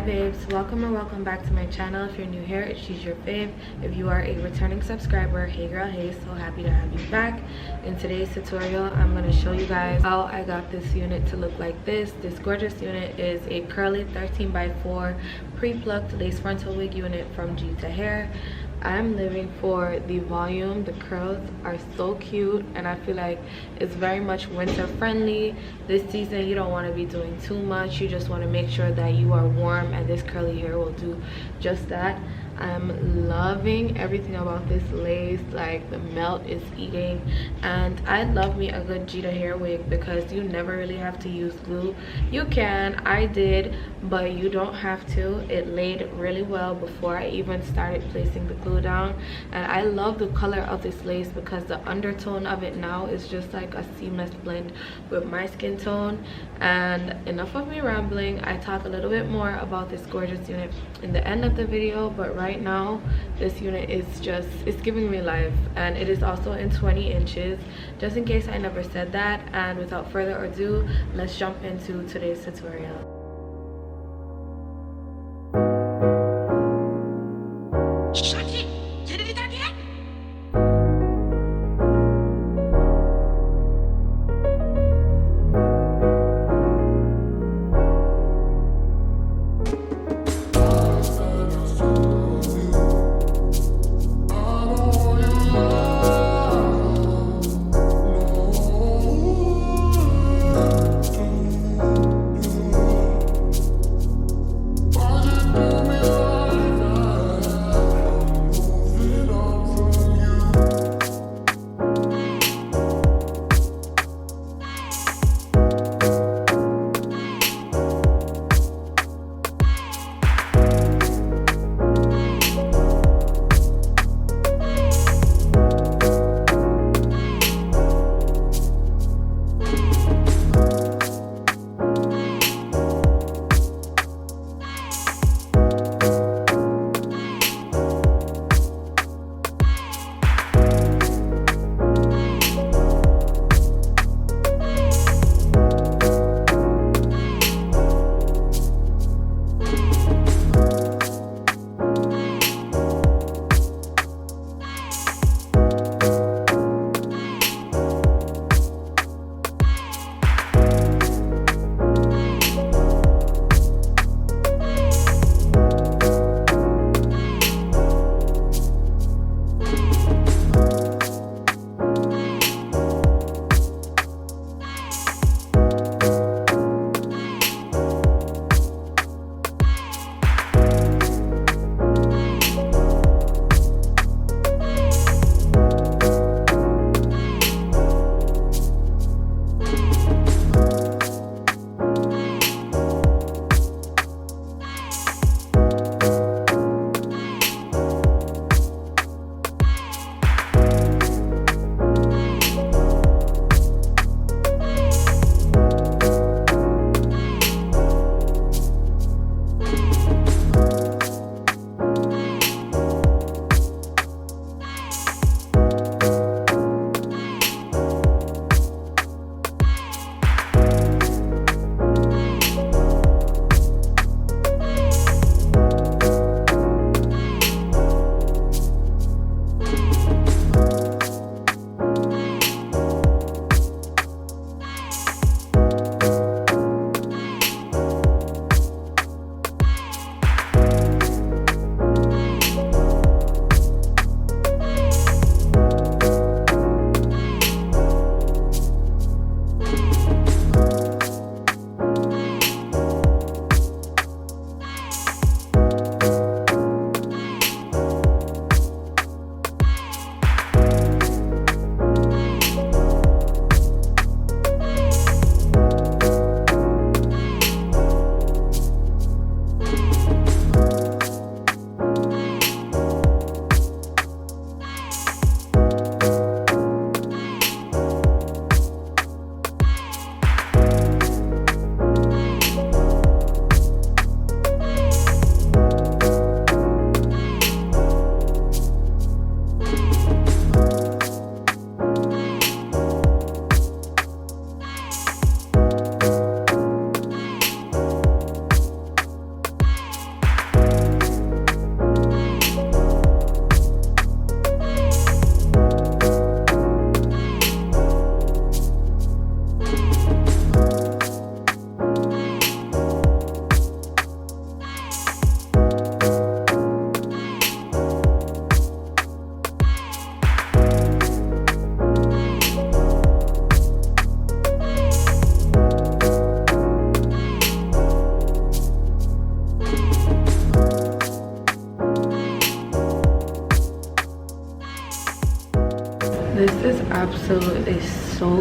babes, welcome or welcome back to my channel. If you're new here, it's She's Your Fave. If you are a returning subscriber, hey girl, hey, so happy to have you back. In today's tutorial, I'm going to show you guys how I got this unit to look like this. This gorgeous unit is a curly 13x4 pre-plucked lace frontal wig unit from Geeta Hair. I'm living for the volume. The curls are so cute and I feel like it's very much winter friendly. This season you don't want to be doing too much, you just want to make sure that you are warm, and this curly hair will do just that. I'm loving everything about this lace, like the melt is eating, and I love me a good Geeta hair wig because you never really have to use glue. You can, I did, but you don't have to. It laid really well before I even started placing the glue down, and I love the color of this lace because the undertone of it now is just like a seamless blend with my skin tone. And enough of me rambling, I talk a little bit more about this gorgeous unit in the end of the video, but right now this unit is just, it's giving me life, and it is also in 20 inches, just in case I never said that. And without further ado, let's jump into today's tutorial.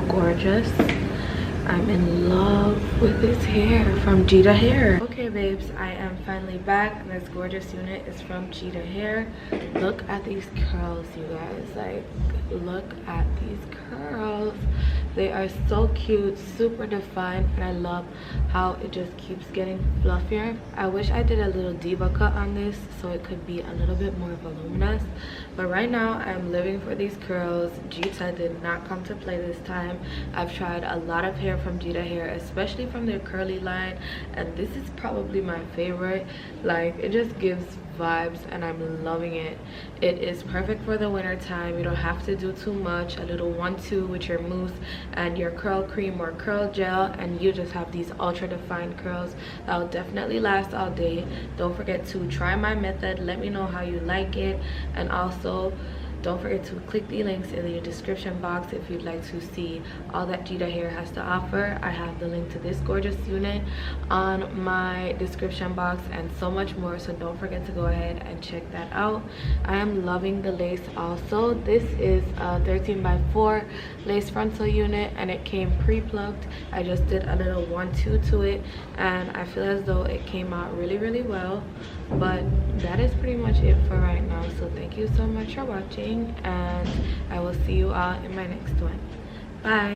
gorgeous. I'm in love with this hair from Geeta Hair. Okay babes, I am finally back, and this gorgeous unit is from Geeta Hair. Look at these curls, you guys. Like, look at these curls. They are so cute, super defined, and I love how it just keeps getting fluffier. I wish I did a little diva cut on this so it could be a little bit more voluminous, but right now I'm living for these curls. Geeta did not come to play this time. I've tried a lot of hair from Geeta Hair, especially from their curly line, and this is probably my favorite. Like, it just gives vibes and I'm loving it. It is perfect for the winter time. You don't have to do too much. A little 1-2 with your mousse and your curl cream or curl gel, and you just have these ultra defined curls that will definitely last all day. Don't forget to try my method. Let me know how you like it, and also don't forget to click the links in the description box if you'd like to see all that Geeta Hair has to offer. I have the link to this gorgeous unit on my description box and so much more, so don't forget to go ahead and check that out. I am loving the lace also. This is a 13x4 lace frontal unit, and it came pre-plucked. I just did a little 1-2 to it, and I feel as though it came out really well. But that is pretty much it for right now, so thank you so much for watching, and I will see you all in my next one. Bye.